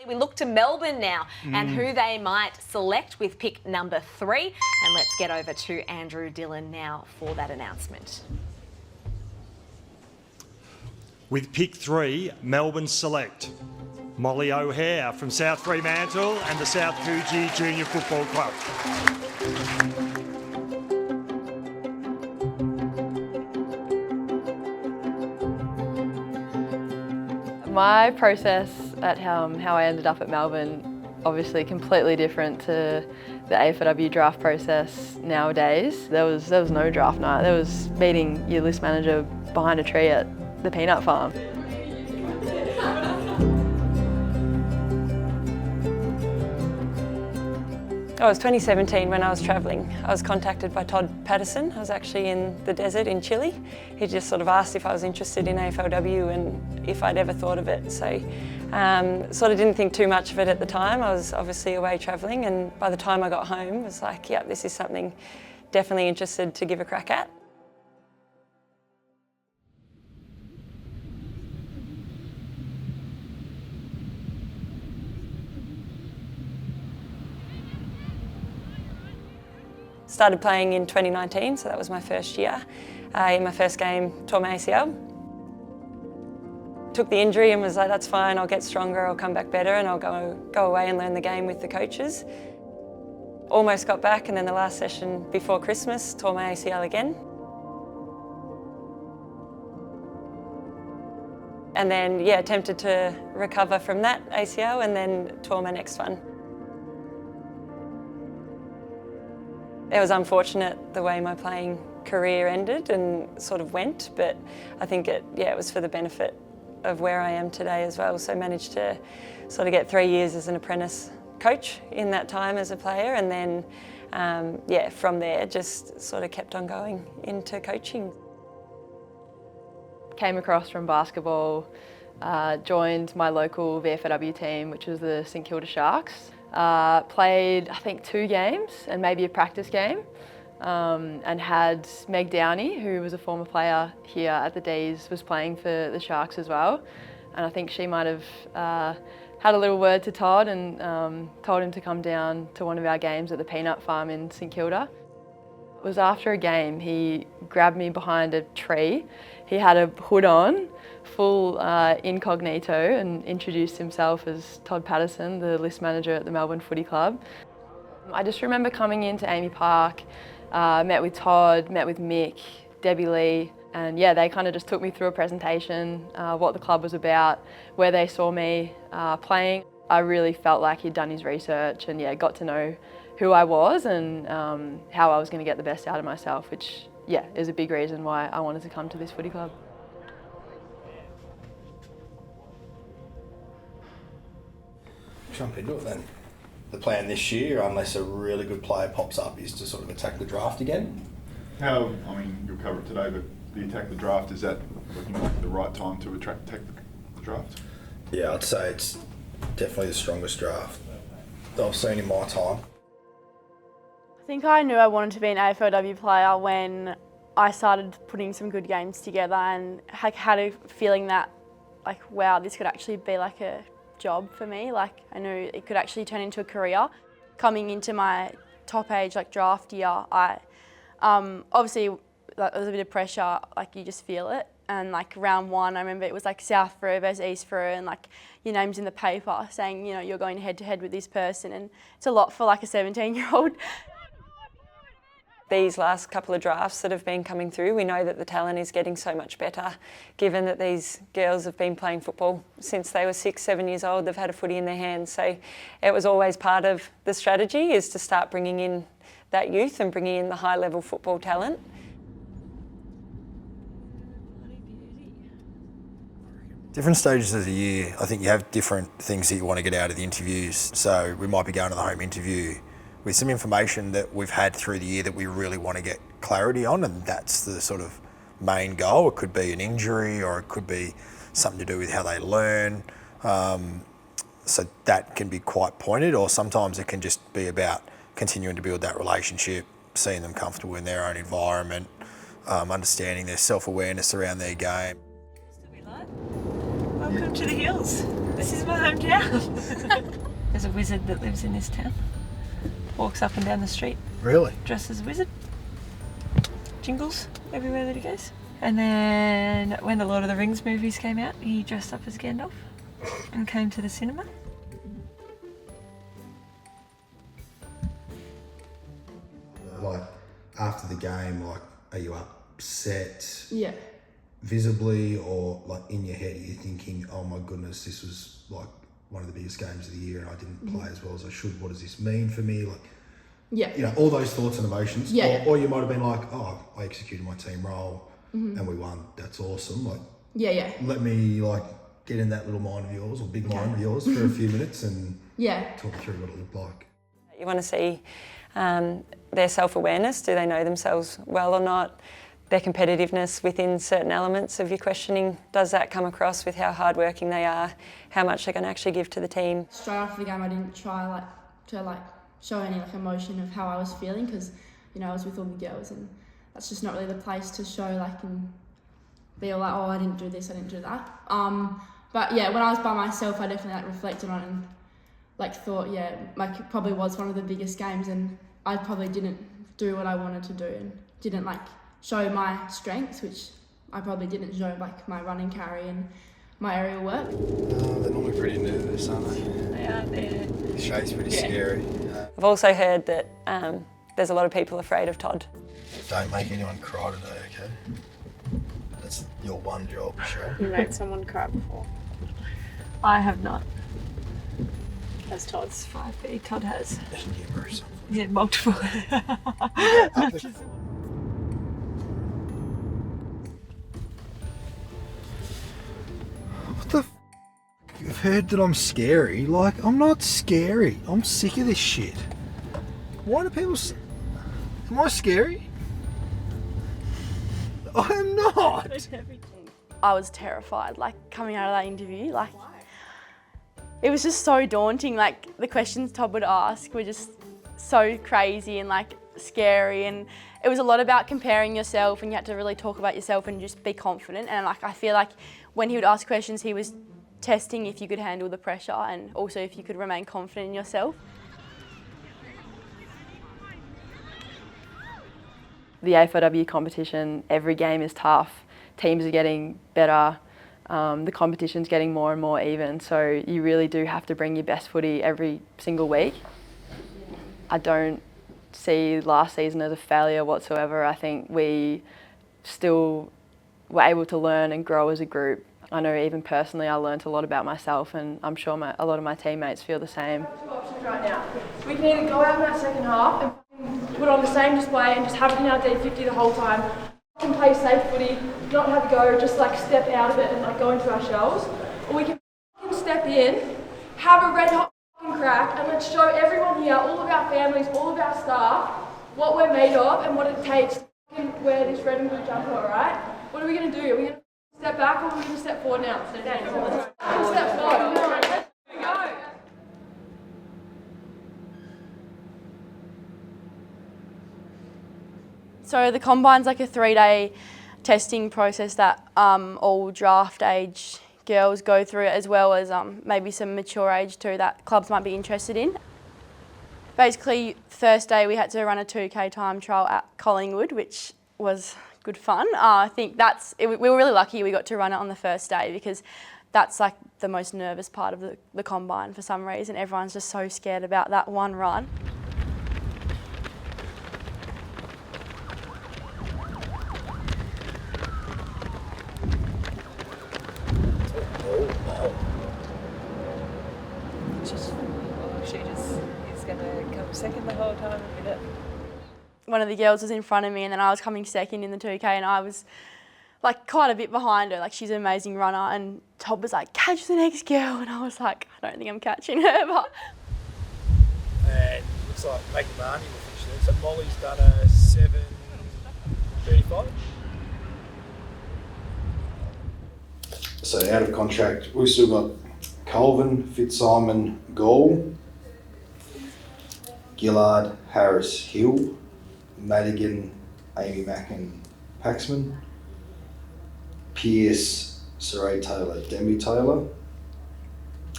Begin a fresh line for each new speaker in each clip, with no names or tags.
We look to Melbourne now and who they might select with pick number 3. And let's get over to Andrew Dillon now for that announcement.
With pick 3, Melbourne select Molly O'Hehir from South Fremantle and the South Coogee Junior Football Club.
My process at how I ended up at Melbourne, obviously completely different to the AFLW draft process nowadays. There was no draft night. There was meeting your list manager behind a tree at the peanut farm.
Oh, it was 2017 when I was travelling. I was contacted by Todd Patterson. I was actually in the desert in Chile. He just sort of asked if I was interested in AFLW and if I'd ever thought of it. So sort of didn't think too much of it at the time. I was obviously away travelling, and by the time I got home, it was like, yeah, this is something definitely interested to give a crack at. Started playing in 2019, so that was my first year. In my first game, tore my ACL. Took the injury and was like, that's fine, I'll get stronger, I'll come back better, and I'll go away and learn the game with the coaches. Almost got back, and then the last session before Christmas, tore my ACL again. And then, yeah, attempted to recover from that ACL and then tore my next one. It was unfortunate the way my playing career ended and sort of went, but I think it was for the benefit of where I am today as well. So managed to sort of get 3 years as an apprentice coach in that time as a player, and then from there just sort of kept on going into coaching.
Came across from basketball, joined my local VFLW team, which was the St Kilda Sharks. Played, I think, 2 games and maybe a practice game, and had Meg Downey, who was a former player here at the D's, was playing for the Sharks as well. And I think she might have had a little word to Todd and told him to come down to one of our games at the peanut farm in St Kilda. It was after a game, he grabbed me behind a tree. He had a hood on, full incognito, and introduced himself as Todd Patterson, the list manager at the Melbourne Footy Club. I just remember coming into Amy Park, met with Todd, met with Mick, Debbie Lee, and yeah, they kind of just took me through a presentation, what the club was about, where they saw me playing. I really felt like he'd done his research and yeah, got to know who I was and how I was going to get the best out of myself, which yeah, is a big reason why I wanted to come to this footy club.
Jump into it then. The plan this year, unless a really good player pops up, is to sort of attack the draft again.
You'll cover it today, but the attack the draft, is that looking like the right time to attack the draft?
Yeah, I'd say it's definitely the strongest draft that I've seen in my time.
I think I knew I wanted to be an AFLW player when I started putting some good games together and had a feeling that, like, wow, this could actually be like a job for me. Like, I knew it could actually turn into a career. Coming into my top age, like draft year, I obviously like, there was a bit of pressure, like you just feel it. And like round 1, I remember it was like South Fru versus East Fru, and like your name's in the paper saying, you know, you're going head to head with this person, and it's a lot for like a 17-year-old.
These last couple of drafts that have been coming through, we know that the talent is getting so much better, given that these girls have been playing football since they were 6, 7 years old. They've had a footy in their hands. So it was always part of the strategy, is to start bringing in that youth and bringing in the high-level football talent.
Different stages of the year, I think you have different things that you want to get out of the interviews. So we might be going to the home interview with some information that we've had through the year that we really want to get clarity on, and that's the sort of main goal. It could be an injury, or it could be something to do with how they learn. So that can be quite pointed, or sometimes it can just be about continuing to build that relationship, seeing them comfortable in their own environment, understanding their self-awareness around their game.
Welcome to the hills. This is my hometown. There's a wizard that lives in this town. Walks up and down the street,
Really?
dressed as a wizard. Jingles everywhere that he goes. And then when the Lord of the Rings movies came out, he dressed up as Gandalf and came to the cinema.
Like, after the game, like, are you upset
Yeah.
visibly, or like in your head are you thinking, oh my goodness, this was like one of the biggest games of the year and I didn't play as well as I should, what does this mean for me? Like,
Yeah.
you know, all those thoughts and emotions.
Yeah.
Or you might have been like, oh, I executed my team role and we won, that's awesome. Like,
Yeah.
let me like get in that little mind of yours, or big mind of yours, for a few minutes and
Yeah.
talk through what it looked like.
You want to see their self-awareness. Do they know themselves well or not? Their competitiveness within certain elements of your questioning. Does that come across with how hardworking they are? How much they're going to actually give to the team?
Straight after the game, I didn't try to show any emotion of how I was feeling, because I was with all the girls, and that's just not really the place to show and be all like, oh, I didn't do this, I didn't do that. But yeah, when I was by myself, I definitely reflected on it and thought, yeah, it probably was one of the biggest games, and I probably didn't do what I wanted to do and didn't show my strengths, which I probably didn't show, my running carry and my aerial work.
They're normally pretty nervous, aren't they?
They are there.
Shae's pretty scary.
I've also heard that there's a lot of people afraid of Todd.
Don't make anyone cry today, okay? That's your one job, Shae.
You made someone cry before.
I have not.
As Todd's.
5B, Todd has.
Yeah, Bruce.
Yeah, multiple.
What the f***? You've heard that I'm scary. I'm not scary. I'm sick of this shit. Why do people am I scary? I am not.
I was terrified, coming out of that interview. It was just so daunting. The questions Todd would ask were just so crazy and scary, and it was a lot about comparing yourself, and you had to really talk about yourself and just be confident. And I feel when he would ask questions, he was testing if you could handle the pressure and also if you could remain confident in yourself.
The AFLW competition, every game is tough. Teams are getting better. The competition's getting more and more even, so you really do have to bring your best footy every single week. I don't see last season as a failure whatsoever. I think we still were able to learn and grow as a group. I know even personally I learnt a lot about myself, and I'm sure a lot of my teammates feel the same.
Two options right now. We can either go out in that second half and put on the same display and just have it in our D50 the whole time, and play safe footy, not have a go, just step out of it and go into our shells, or we can step in, have a red hot crack, and let's show everyone here, all of our families, all of our staff, what we're made of and what it takes to wear this red and blue jumper, alright? What are we going to do? Are we going to step back, or are we going to step forward now? Step forward. Let's go.
So the combine's a 3-day testing process that all draft age girls go through, as well as maybe some mature age too that clubs might be interested in. Basically, first day we had to run a 2K time trial at Collingwood, which was good fun. I think we were really lucky we got to run it on the first day, because that's the most nervous part of the combine for some reason. Everyone's just so scared about that one run.
She just is going to come second the whole time with it.
One of the girls was in front of me, and then I was coming second in the 2K, and I was quite a bit behind her. She's an amazing runner, and Todd was catch the next girl, and I was I don't think I'm catching her, but.
And looks like Maggie Marnie will finish there. So Molly's done a 7:35.
So out of contract, we've still got Colvin, Fitzsimon, Gall, Gillard, Harris, Hill, Madigan, Amy Mackin, Paxman, Pearce, Saray Taylor, Demi Taylor,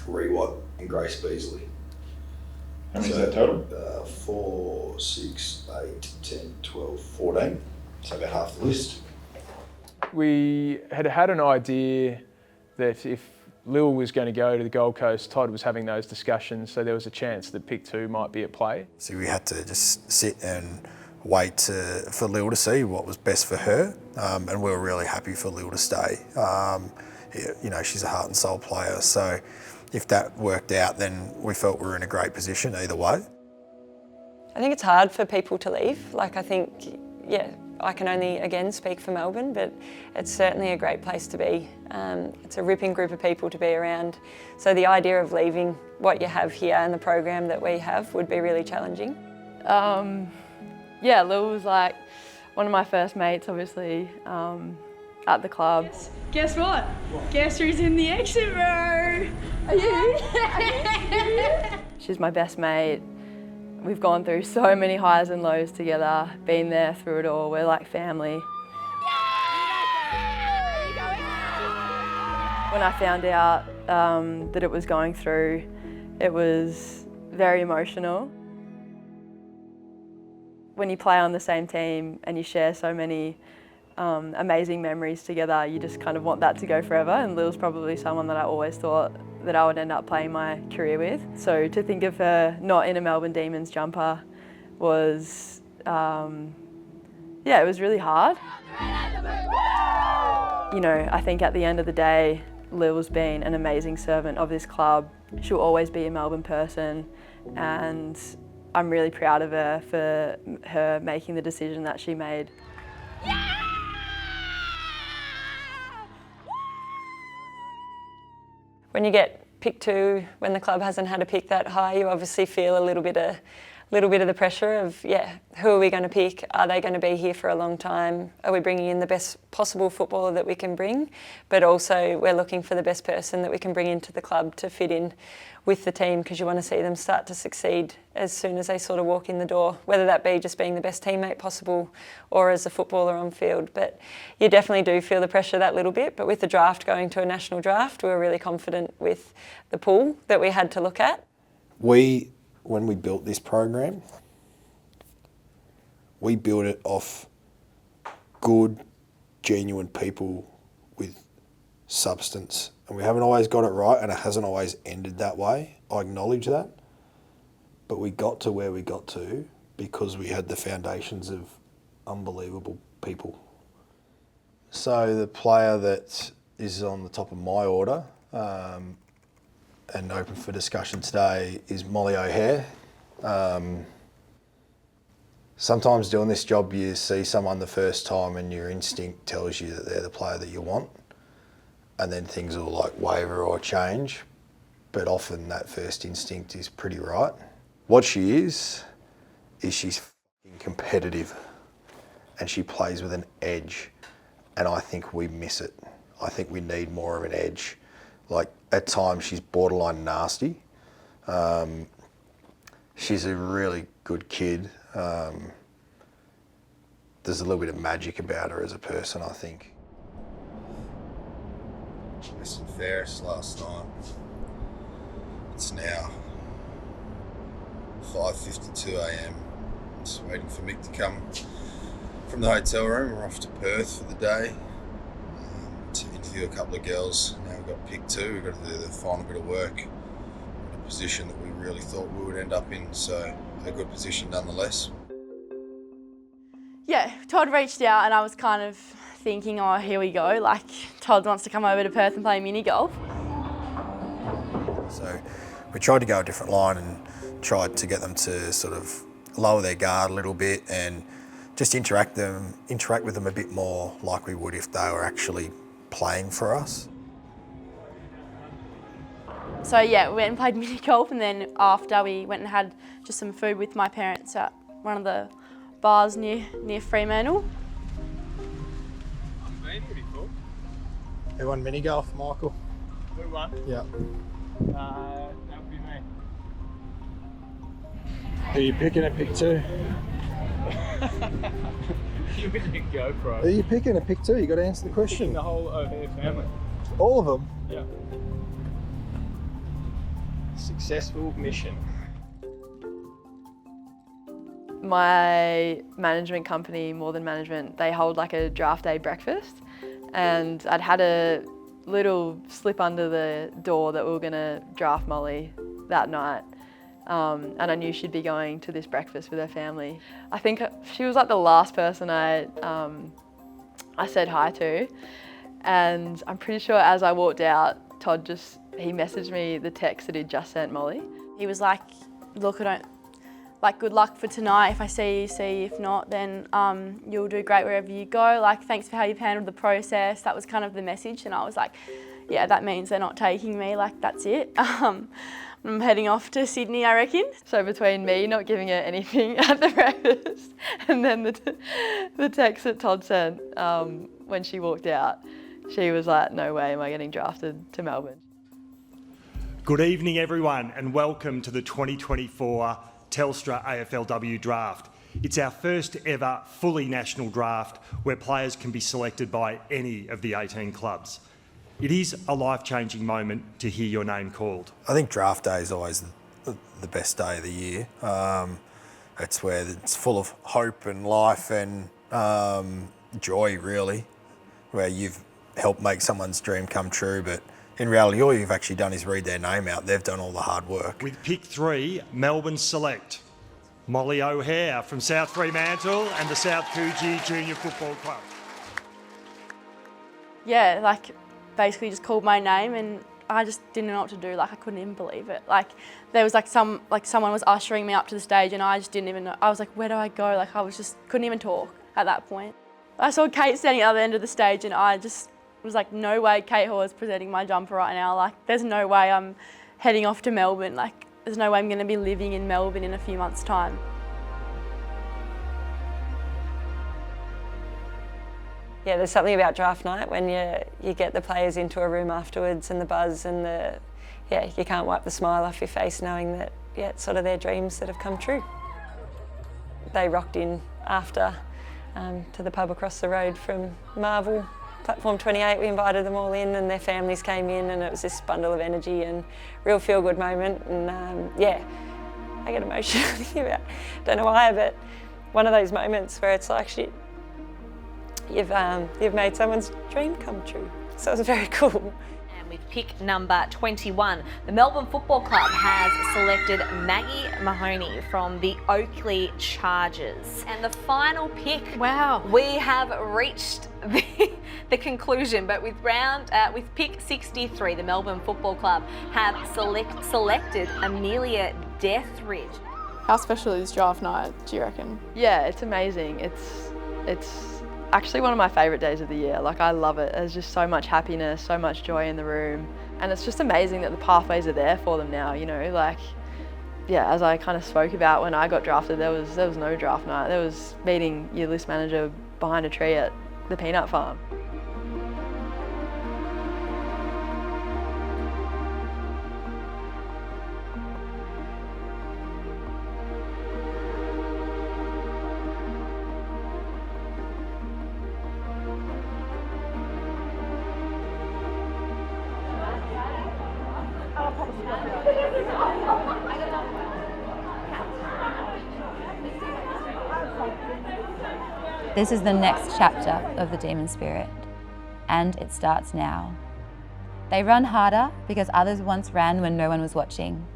Rewatt and Grace Beasley.
How many is that total?
4, 6, 8, 10, 12, 14. So about half the list.
We had an idea that if Lil was going to go to the Gold Coast, Todd was having those discussions, so there was a chance that pick 2 might be at play.
So we had to just sit and wait for Lil to see what was best for her, and we were really happy for Lil to stay. You know, she's a heart and soul player, so if that worked out, then we felt we were in a great position either way.
I think it's hard for people to leave. Like, I think, yeah, I can only, again, speak for Melbourne, but it's certainly a great place to be. It's a ripping group of people to be around. So the idea of leaving what you have here and the program that we have would be really challenging.
Yeah, Lil was like one of my first mates, obviously, at the club.
Guess what? Guess who's in the exit row? Are you?
She's my best mate. We've gone through so many highs and lows together, been there through it all. We're like family. When I found out that it was going through, it was very emotional. When you play on the same team and you share so many amazing memories together, you just kind of want that to go forever, and Lil's probably someone that I always thought that I would end up playing my career with. So to think of her not in a Melbourne Demons jumper was, yeah, it was really hard. You know, I think at the end of the day, Lil's been an amazing servant of this club. She'll always be a Melbourne person, and I'm really proud of her for her making the decision that she made.
When you get pick 2, when the club hasn't had a pick that high, you obviously feel a little bit of the pressure of, yeah, who are we going to pick? Are they going to be here for a long time? Are we bringing in the best possible footballer that we can bring? But also we're looking for the best person that we can bring into the club to fit in with the team, because you want to see them start to succeed as soon as they sort of walk in the door, whether that be just being the best teammate possible or as a footballer on field. But you definitely do feel the pressure that little bit. But with the draft going to a national draft, we were really confident with the pool that we had to look at.
When we built this program, we built it off good, genuine people with substance. And we haven't always got it right, and it hasn't always ended that way. I acknowledge that. But we got to where we got to because we had the foundations of unbelievable people. So the player that is on the top of my order, and open for discussion today, is Molly O'Hehir. Sometimes doing this job, you see someone the first time and your instinct tells you that they're the player that you want, and then things will like waver or change, but often that first instinct is pretty right. What she is she's fucking competitive, and she plays with an edge, and I think we miss it. I think we need more of an edge. Like, at times she's borderline nasty. She's a really good kid. There's a little bit of magic about her as a person, I think. Western Ferris last night. It's now 5:52 a.m. Just waiting for Mick to come from the hotel room. We're off to Perth for the day to interview a couple of girls. Now we've got pick 2. We've got to do the final bit of work in a position that we really thought we would end up in, so a good position nonetheless.
Yeah, Todd reached out and I was kind of thinking, oh, here we go, like Todd wants to come over to Perth and play mini golf.
So we tried to go a different line and tried to get them to sort of lower their guard a little bit and just interact with them a bit more like we would if they were actually playing for us.
So yeah, we went and played mini golf, and then after we went and had just some food with my parents at one of the bars near Fremantle.
Pretty cool.
Who won mini golf, Michael?
Who won?
Yeah.
That would be me.
Who are you picking at pick 2?
You didn't go, bro.
Who are you picking at pick 2? You got to answer the question.
Picking the whole O'Hehir family.
All of them?
Yeah. Successful mission.
My management company, More Than Management, they hold like a draft day breakfast, and I'd had a little slip under the door that we were going to draft Molly that night. And I knew she'd be going to this breakfast with her family. I think she was like the last person I said hi to, and I'm pretty sure as I walked out, Todd he messaged me the text that he'd just sent Molly.
He was like, look, good luck for tonight. If I see you, see you. If not, then you'll do great wherever you go. Like, thanks for how you've handled the process. That was kind of the message, and I was like, yeah, that means they're not taking me. Like, that's it. I'm heading off to Sydney, I reckon.
So between me not giving her anything at the breakfast and then the text that Todd sent when she walked out, she was like, no way am I getting drafted to Melbourne.
Good evening, everyone, and welcome to the 2024 Telstra AFLW Draft. It's our first ever fully national draft where players can be selected by any of the 18 clubs. It is a life-changing moment to hear your name called.
I think draft day is always the best day of the year. It's where it's full of hope and life and joy, really, where you've helped make someone's dream come true, but in reality, all you've actually done is read their name out. They've done all the hard work.
With pick 3, Melbourne select Molly O'Hehir from South Fremantle and the South Coogee Junior Football Club.
Yeah, like basically just called my name, and I just didn't know what to do. Like, I couldn't even believe it. Like, there was someone was ushering me up to the stage, and I just didn't even know. I was like, where do I go? Like, couldn't even talk at that point. I saw Kate standing at the other end of the stage, and I just was like, no way Kate Hore is presenting my jumper right now. Like, there's no way I'm heading off to Melbourne. Like, there's no way I'm going to be living in Melbourne in a few months' time.
Yeah, there's something about draft night when you get the players into a room afterwards and the buzz and you can't wipe the smile off your face knowing that, it's sort of their dreams that have come true. They rocked in after to the pub across the road from Marvel. Platform 28, we invited them all in and their families came in, and it was this bundle of energy and real feel-good moment. And I get emotional thinking about, don't know why, but one of those moments where it's like, shit, you've made someone's dream come true. So it was very cool.
And with pick number 21, the Melbourne Football Club has selected Maggie Mahoney from the Oakley Chargers. And the final pick,
wow,
we have reached the conclusion, but with pick 63, the Melbourne Football Club have selected Amelia Deathridge.
How special is draft night, do you reckon?
Yeah, it's amazing. It's actually one of my favourite days of the year. Like, I love it. There's just so much happiness, so much joy in the room. And it's just amazing that the pathways are there for them now, like, yeah, as I kind of spoke about when I got drafted, there was no draft night. There was meeting your list manager behind a tree at the peanut farm.
This is the next chapter of the Demon Spirit, and it starts now. They run harder because others once ran when no one was watching.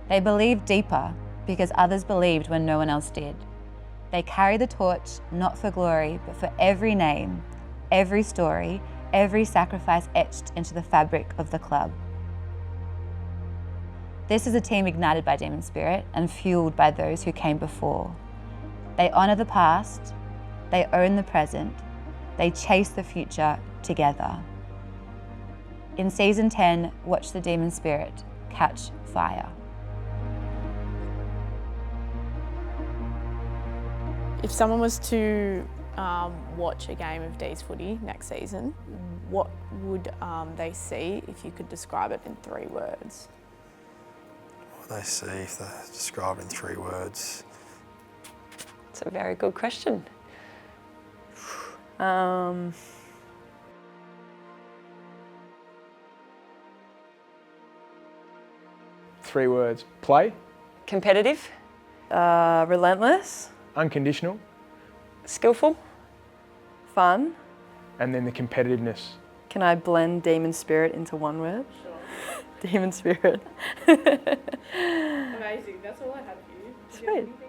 They believe deeper because others believed when no one else did. They carry the torch not for glory, but for every name, every story, every sacrifice etched into the fabric of the club. This is a team ignited by Demon Spirit and fueled by those who came before. They honour the past, they own the present, they chase the future together. In season 10, watch the Demon Spirit catch fire.
If someone was to watch a game of D's footy next season, what would they see if you could describe it in 3 words?
What would they see if they describe it in 3 words?
It's a very good question.
3 words. Play.
Competitive.
Relentless.
Unconditional.
Skillful.
Fun.
And then the competitiveness.
Can I blend demon spirit into one word? Sure. Demon spirit.
Amazing. That's all I had for you.
Sweet.